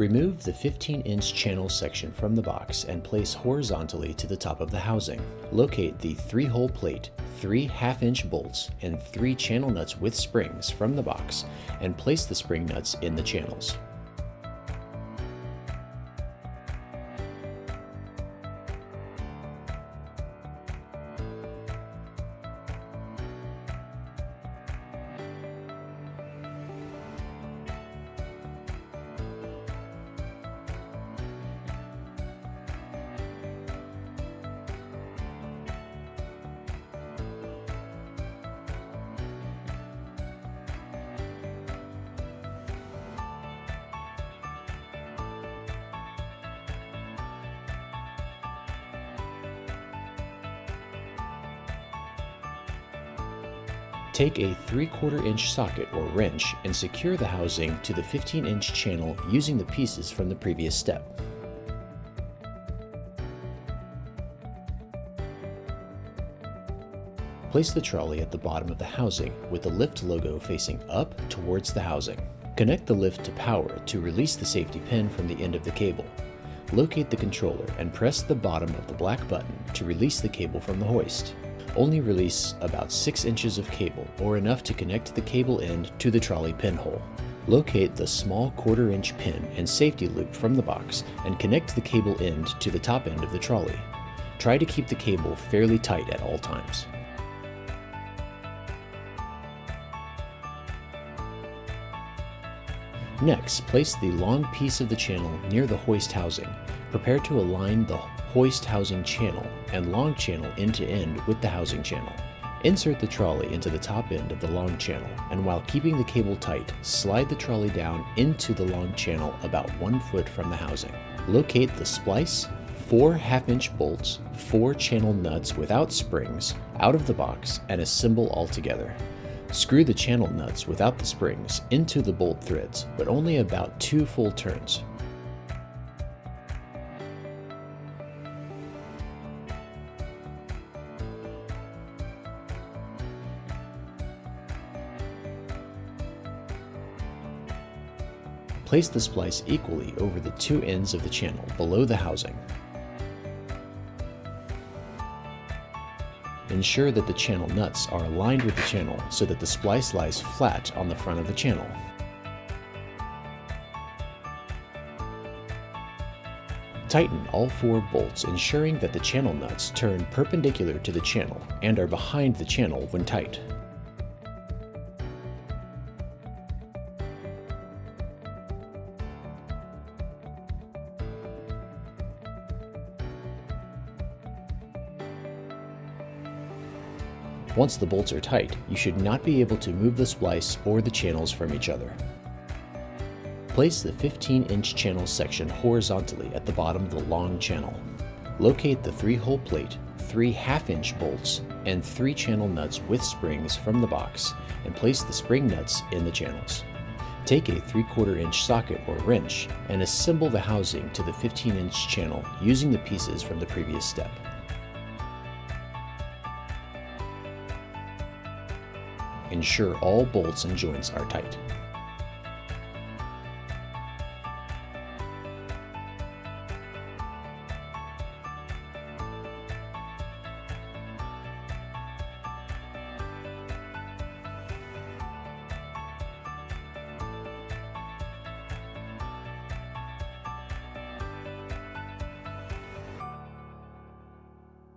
Remove the 15-inch channel section from the box and place horizontally to the top of the housing. Locate the 3-hole plate, 3 half-inch bolts, and 3 channel nuts with springs from the box and place the spring nuts in the channels. Take a 3/4 inch socket or wrench and secure the housing to the 15-inch channel using the pieces from the previous step. Place the trolley at the bottom of the housing with the lift logo facing up towards the housing. Connect the lift to power to release the safety pin from the end of the cable. Locate the controller and press the bottom of the black button to release the cable from the hoist. Only release about 6 inches of cable, or enough to connect the cable end to the trolley pinhole. Locate the small 1/4 inch pin and safety loop from the box and connect the cable end to the top end of the trolley. Try to keep the cable fairly tight at all times. Next, place the long piece of the channel near the hoist housing. Prepare to align the hoist housing channel and long channel end to end with the housing channel. Insert the trolley into the top end of the long channel, and while keeping the cable tight, slide the trolley down into the long channel about 1 foot from the housing. Locate the splice, 4 half-inch bolts, 4 channel nuts without springs out of the box, and assemble all together. Screw the channel nuts without the springs into the bolt threads, but only about 2 full turns. Place the splice equally over the 2 ends of the channel below the housing. Ensure that the channel nuts are aligned with the channel so that the splice lies flat on the front of the channel. Tighten all 4 bolts, ensuring that the channel nuts turn perpendicular to the channel and are behind the channel when tight. Once the bolts are tight, you should not be able to move the splice or the channels from each other. Place the 15-inch channel section horizontally at the bottom of the long channel. Locate the 3-hole plate, 3 half-inch bolts, and 3 channel nuts with springs from the box, and place the spring nuts in the channels. Take a 3/4 inch socket or wrench and assemble the housing to the 15-inch channel using the pieces from the previous step. Ensure all bolts and joints are tight.